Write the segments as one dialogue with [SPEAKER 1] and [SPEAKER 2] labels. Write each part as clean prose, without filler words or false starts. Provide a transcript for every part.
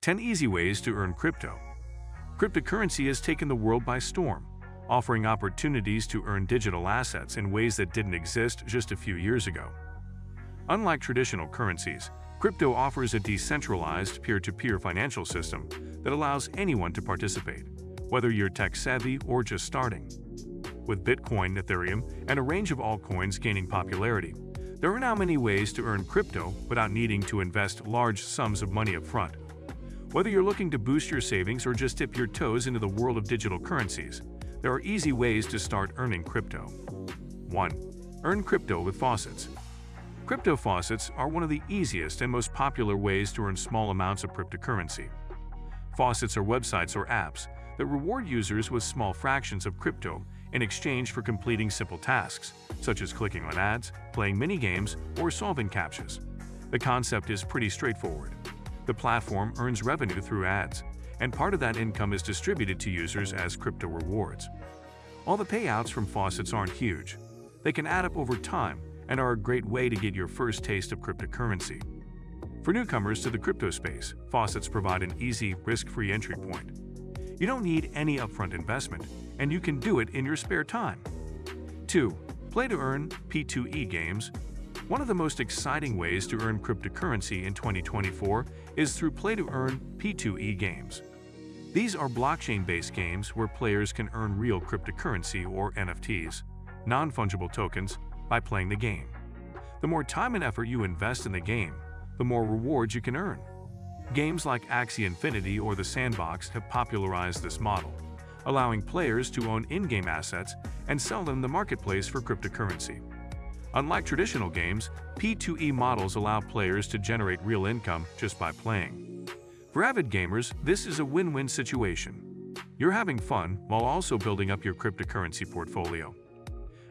[SPEAKER 1] 10 Easy Ways to Earn Crypto. Cryptocurrency has taken the world by storm, offering opportunities to earn digital assets in ways that didn't exist just a few years ago. Unlike traditional currencies, crypto offers a decentralized peer-to-peer financial system that allows anyone to participate, whether you're tech-savvy or just starting. With Bitcoin, Ethereum, and a range of altcoins gaining popularity, there are now many ways to earn crypto without needing to invest large sums of money up front. Whether you're looking to boost your savings or just dip your toes into the world of digital currencies, there are easy ways to start earning crypto. 1. Earn crypto with faucets. Crypto faucets are one of the easiest and most popular ways to earn small amounts of cryptocurrency. Faucets are websites or apps that reward users with small fractions of crypto in exchange for completing simple tasks, such as clicking on ads, playing mini-games, or solving CAPTCHAs. The concept is pretty straightforward. The platform earns revenue through ads, and part of that income is distributed to users as crypto rewards. While the payouts from faucets aren't huge, they can add up over time and are a great way to get your first taste of cryptocurrency. For newcomers to the crypto space, faucets provide an easy, risk-free entry point. You don't need any upfront investment, and you can do it in your spare time. 2. Play-to-earn P2E games. One of the most exciting ways to earn cryptocurrency in 2024 is through play-to-earn P2E games. These are blockchain-based games where players can earn real cryptocurrency or NFTs, non-fungible tokens, by playing the game. The more time and effort you invest in the game, the more rewards you can earn. Games like Axie Infinity or The Sandbox have popularized this model, allowing players to own in-game assets and sell them in the marketplace for cryptocurrency. Unlike traditional games, P2E models allow players to generate real income just by playing. For avid gamers, this is a win-win situation. You're having fun while also building up your cryptocurrency portfolio.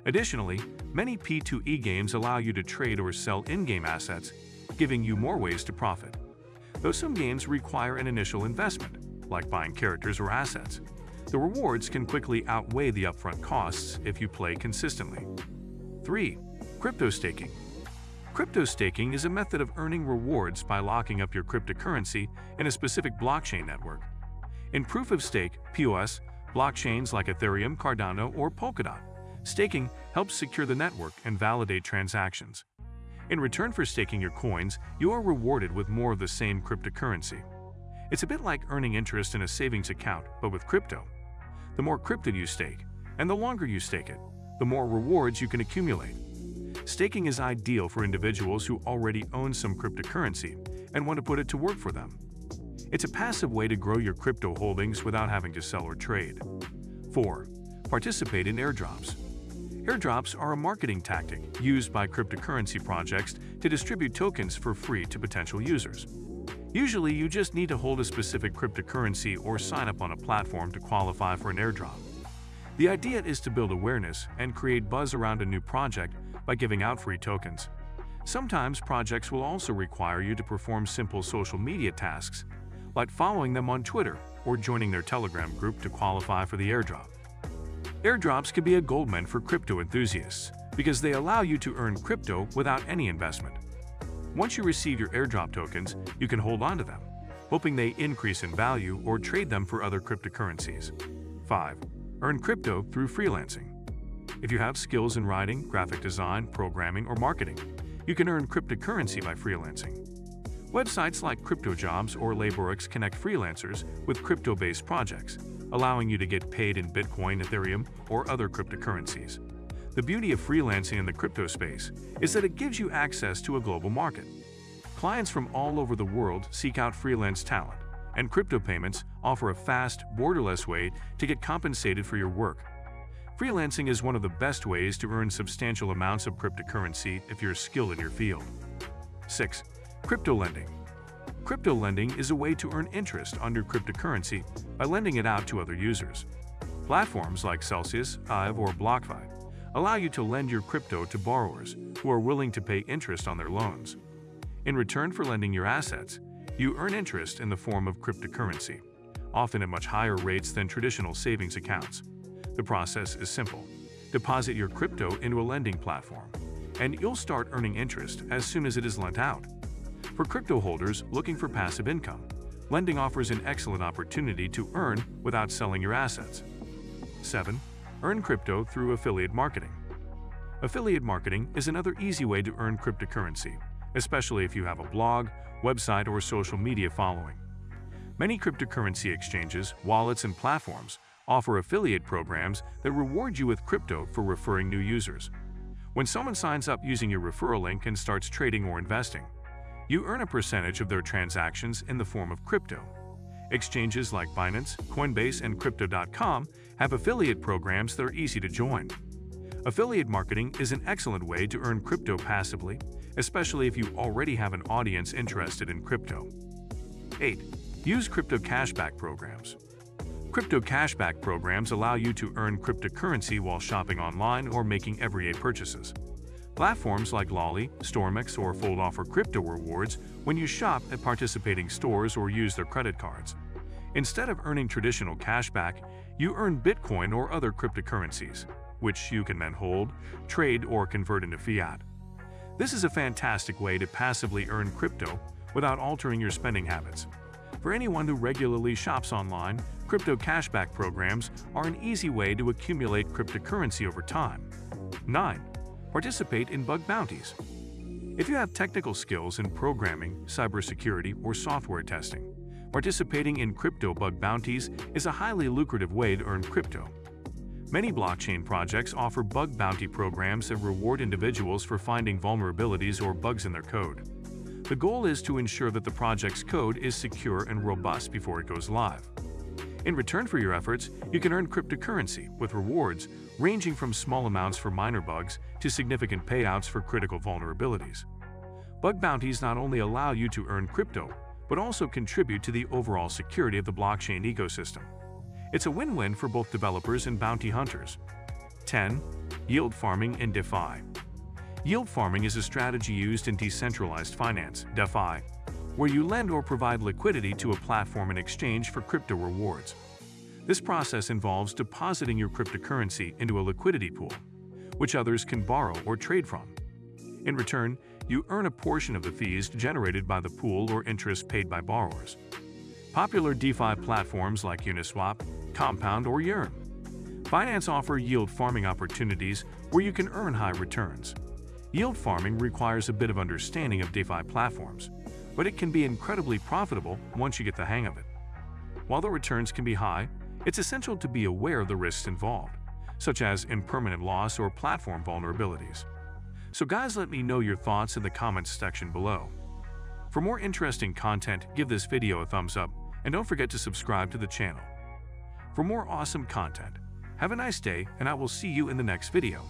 [SPEAKER 1] Additionally, many P2E games allow you to trade or sell in-game assets, giving you more ways to profit. Though some games require an initial investment, like buying characters or assets, the rewards can quickly outweigh the upfront costs if you play consistently. 3. Crypto staking. Crypto staking is a method of earning rewards by locking up your cryptocurrency in a specific blockchain network. In proof-of-stake (POS) blockchains like Ethereum, Cardano, or Polkadot, staking helps secure the network and validate transactions. In return for staking your coins, you are rewarded with more of the same cryptocurrency. It's a bit like earning interest in a savings account, but with crypto. The more crypto you stake, and the longer you stake it, the more rewards you can accumulate. Staking is ideal for individuals who already own some cryptocurrency and want to put it to work for them. It's a passive way to grow your crypto holdings without having to sell or trade. 4. Participate in airdrops. Airdrops are a marketing tactic used by cryptocurrency projects to distribute tokens for free to potential users. Usually, you just need to hold a specific cryptocurrency or sign up on a platform to qualify for an airdrop. The idea is to build awareness and create buzz around a new project by giving out free tokens. Sometimes projects will also require you to perform simple social media tasks, like following them on Twitter or joining their Telegram group to qualify for the airdrop. Airdrops can be a goldmine for crypto enthusiasts because they allow you to earn crypto without any investment. Once you receive your airdrop tokens, you can hold on to them, hoping they increase in value or trade them for other cryptocurrencies. 5. Earn crypto through freelancing. If you have skills in writing, graphic design, programming, or marketing, you can earn cryptocurrency by freelancing. Websites like CryptoJobs or Laborix connect freelancers with crypto-based projects, allowing you to get paid in Bitcoin, Ethereum, or other cryptocurrencies. The beauty of freelancing in the crypto space is that it gives you access to a global market. Clients from all over the world seek out freelance talent, and crypto payments offer a fast, borderless way to get compensated for your work. Freelancing is one of the best ways to earn substantial amounts of cryptocurrency if you're skilled in your field. 6. Crypto lending. Crypto lending is a way to earn interest on your cryptocurrency by lending it out to other users. Platforms like Celsius, Hive, or BlockFi allow you to lend your crypto to borrowers who are willing to pay interest on their loans. In return for lending your assets, you earn interest in the form of cryptocurrency, often at much higher rates than traditional savings accounts. The process is simple. Deposit your crypto into a lending platform, and you'll start earning interest as soon as it is lent out. For crypto holders looking for passive income, Lending offers an excellent opportunity to earn without selling your assets. 7. Earn crypto through affiliate marketing. Affiliate marketing is another easy way to earn cryptocurrency, especially if you have a blog, website, or social media following. Many cryptocurrency exchanges, wallets, and platforms offer affiliate programs that reward you with crypto for referring new users. When someone signs up using your referral link and starts trading or investing, you earn a percentage of their transactions in the form of crypto. Exchanges like Binance, Coinbase, and Crypto.com have affiliate programs that are easy to join. Affiliate marketing is an excellent way to earn crypto passively, especially if you already have an audience interested in crypto. 8. Use crypto cashback programs. Crypto cashback programs allow you to earn cryptocurrency while shopping online or making everyday purchases. Platforms like Lolly, Stormx, or Fold offer crypto rewards when you shop at participating stores or use their credit cards. Instead of earning traditional cashback, you earn Bitcoin or other cryptocurrencies, which you can then hold, trade, or convert into fiat. This is a fantastic way to passively earn crypto without altering your spending habits. For anyone who regularly shops online, crypto cashback programs are an easy way to accumulate cryptocurrency over time. 9. Participate in bug bounties. If you have technical skills in programming, cybersecurity, or software testing, participating in crypto bug bounties is a highly lucrative way to earn crypto. Many blockchain projects offer bug bounty programs that reward individuals for finding vulnerabilities or bugs in their code. The goal is to ensure that the project's code is secure and robust before it goes live. In return for your efforts, you can earn cryptocurrency with rewards ranging from small amounts for minor bugs to significant payouts for critical vulnerabilities. Bug bounties not only allow you to earn crypto, but also contribute to the overall security of the blockchain ecosystem. It's a win-win for both developers and bounty hunters. 10. Yield farming and DeFi. Yield farming is a strategy used in decentralized finance, DeFi, where you lend or provide liquidity to a platform in exchange for crypto rewards. This process involves depositing your cryptocurrency into a liquidity pool, which others can borrow or trade from. In return, you earn a portion of the fees generated by the pool or interest paid by borrowers. Popular DeFi platforms like Uniswap, Compound, or Yearn. Binance offer yield farming opportunities where you can earn high returns. Yield farming requires a bit of understanding of DeFi platforms, but it can be incredibly profitable once you get the hang of it. While the returns can be high, it's essential to be aware of the risks involved, such as impermanent loss or platform vulnerabilities. So guys, let me know your thoughts in the comments section below. For more interesting content, give this video a thumbs up and don't forget to subscribe to the channel. For more awesome content, have a nice day and I will see you in the next video.